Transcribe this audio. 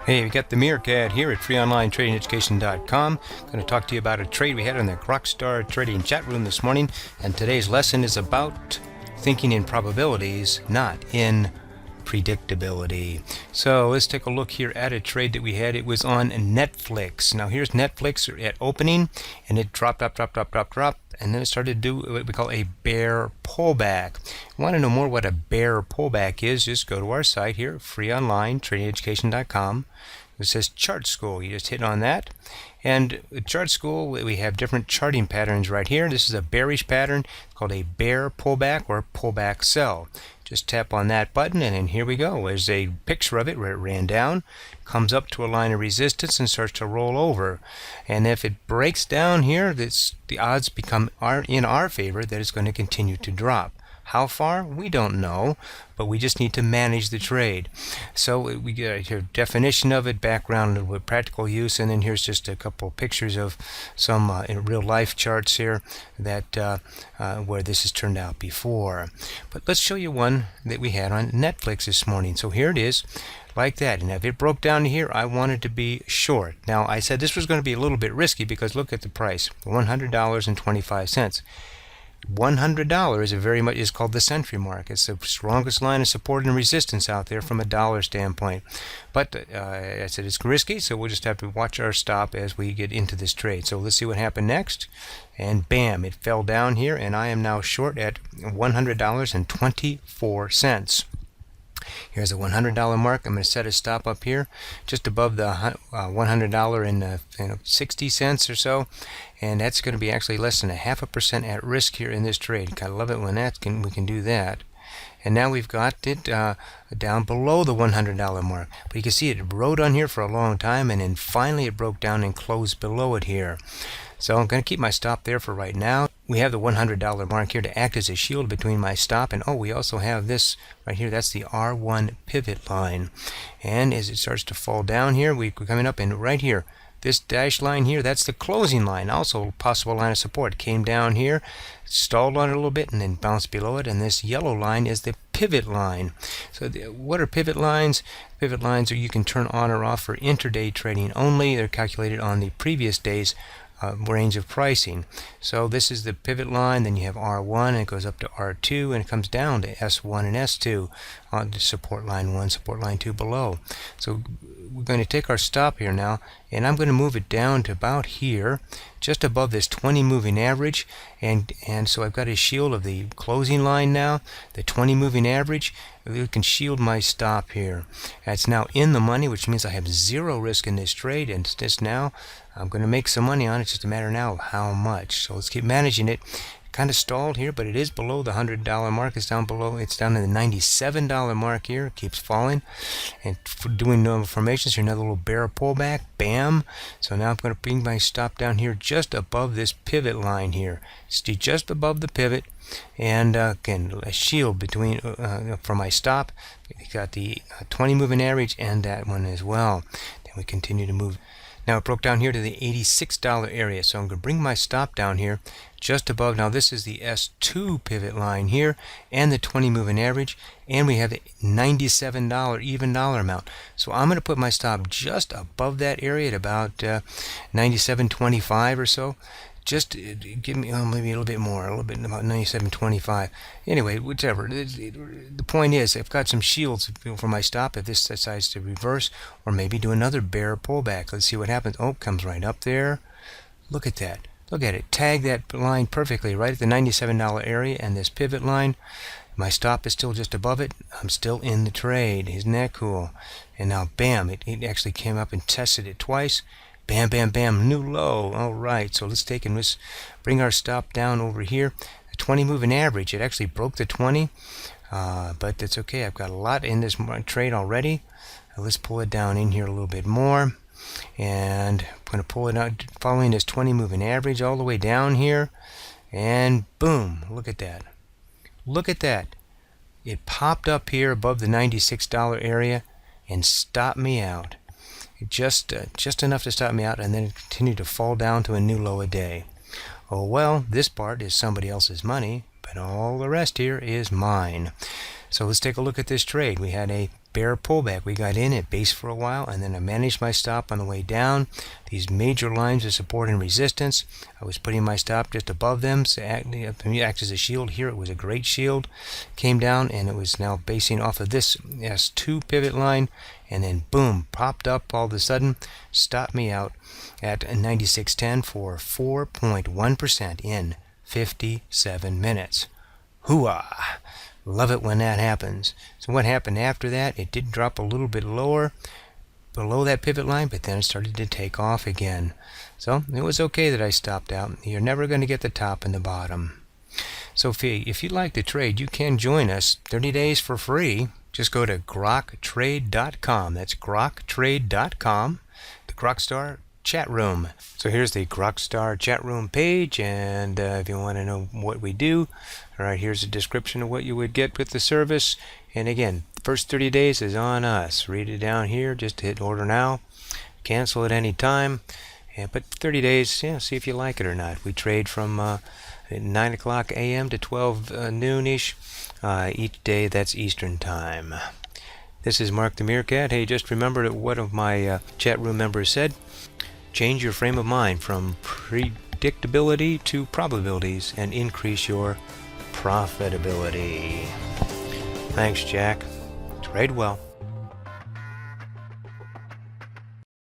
Hey, we got the Meerkat here at freeonlinetradingeducation.com. Going to talk to you about a trade we had in the GrokStar Trading Chat Room this morning, and today's lesson is about thinking in probabilities, not in predictability. So let's take a look here at a trade that we had. It was on Netflix. Now here's Netflix at opening, and it dropped, and then it started to do what we call a bear pullback. Want to know more what a bear pullback is? Just go to our site here, freeonlinetradingeducation.com. It says Chart School. You just hit on that. And with Chart School, we have different charting patterns right here. This is a bearish pattern called a bear pullback or pullback sell. Just tap on that button, and then here we go. There's a picture of it where it ran down, comes up to a line of resistance, and starts to roll over. And if it breaks down here, the odds become in our favor that it's going to continue to drop. How far? We don't know, but we just need to manage the trade. So we get a definition of it, background with practical use, and then here's just a couple pictures of some real life charts here that where this has turned out before. But let's show you one that we had on Netflix this morning. So here it is, like that. And if it broke down to here, I wanted to be short. Now I said this was going to be a little bit risky because look at the price, $100.25. $100 is called the century mark. It's the strongest line of support and resistance out there from a dollar standpoint. But I said it's risky, so we'll just have to watch our stop as we get into this trade. So let's see what happened next. And bam, it fell down here, and I am now short at $100.24. Here's a $100 mark. I'm going to set a stop up here just above the $100.60 or so, and that's going to be actually less than 0.5% at risk here in this trade. I love it when we can do that. And now we've got it down below the $100 mark. But you can see it rode on here for a long time, and then finally it broke down and closed below it here. So I'm going to keep my stop there for right now. We have the $100 mark here to act as a shield between my stop, and we also have this right here. That's the R1 pivot line. And as it starts to fall down here, we're coming up, and right here, this dashed line here, that's the closing line, also possible line of support. Came down here, stalled on it a little bit, and then bounced below it, and this yellow line is the pivot line. So what are pivot lines? Pivot lines are you can turn on or off for intraday trading only. They're calculated on the previous day's range of pricing. So this is the pivot line, then you have R1, and it goes up to R2, and it comes down to S1 and S2 on the support line 1, support line 2 below. So we're going to take our stop here now, and I'm going to move it down to about here, just above this 20 moving average, and so I've got a shield of the closing line now, the 20 moving average. We can shield my stop here. That's now in the money, which means I have zero risk in this trade, and just now I'm going to make some money on it. It's just a matter now of how much. So let's keep managing it. Kind of stalled here, but it is below the $100 mark. It's down below. It's down to the $97 mark here. It keeps falling. And for doing normal formations, here another little bear pullback. Bam. So now I'm going to bring my stop down here just above this pivot line here. Stay just above the pivot. And again, a shield between for my stop. We got the 20 moving average and that one as well. Then we continue to move. Now it broke down here to the $86 area, so I'm going to bring my stop down here just above. Now this is the S2 pivot line here and the 20 moving average, and we have the $97 even dollar amount. So I'm going to put my stop just above that area at about $97.25 or so. Just give me maybe a little bit more, a little bit about $97.25. Anyway, whichever. The point is, I've got some shields for my stop if this decides to reverse, or maybe do another bear pullback. Let's see what happens. Oh, it comes right up there. Look at that. Look at it. Tag that line perfectly right at the $97 area, and this pivot line. My stop is still just above it. I'm still in the trade. Isn't that cool? And now, bam! It actually came up and tested it twice. Bam, bam, bam, new low. All right, so let's take and let's bring our stop down over here. The 20 moving average, it actually broke the 20, but that's okay. I've got a lot in this trade already. Let's pull it down in here a little bit more, and I'm going to pull it out following this 20 moving average all the way down here, and boom, look at that. Look at that. It popped up here above the $96 area and stopped me out. Just enough to stop me out, and then it continued to fall down to a new low a day. Oh well, this part is somebody else's money, but all the rest here is mine. So let's take a look at this trade. We had a bear pullback. We got in at base for a while, and then I managed my stop on the way down. These major lines of support and resistance, I was putting my stop just above them to act as a shield. Here it was a great shield. Came down, and it was now basing off of this S2 pivot line, and then boom, popped up all of a sudden, stopped me out at 96.10 for 4.1% in 57 minutes. Hooah! Love it when that happens. So what happened after that? It did drop a little bit lower below that pivot line, but then it started to take off again. So it was okay that I stopped out. You're never going to get the top and the bottom. So if you'd like to trade, you can join us 30 days for free. Just go to groktrade.com. That's groktrade.com. The GrokStar Chat Room. So here's the GrokStar Chat Room page, and if you want to know what we do, all right, here's a description of what you would get with the service. And again, the first 30 days is on us. Read it down here. Just hit order now. Cancel at any time. But 30 days, see if you like it or not. We trade from 9 o'clock a.m. to 12 noonish each day. That's Eastern time. This is Mark the Meerkat. Hey, just remember that one of my chat room members said, change your frame of mind from predictability to probabilities and increase your profitability. Thanks, Jack. Trade well.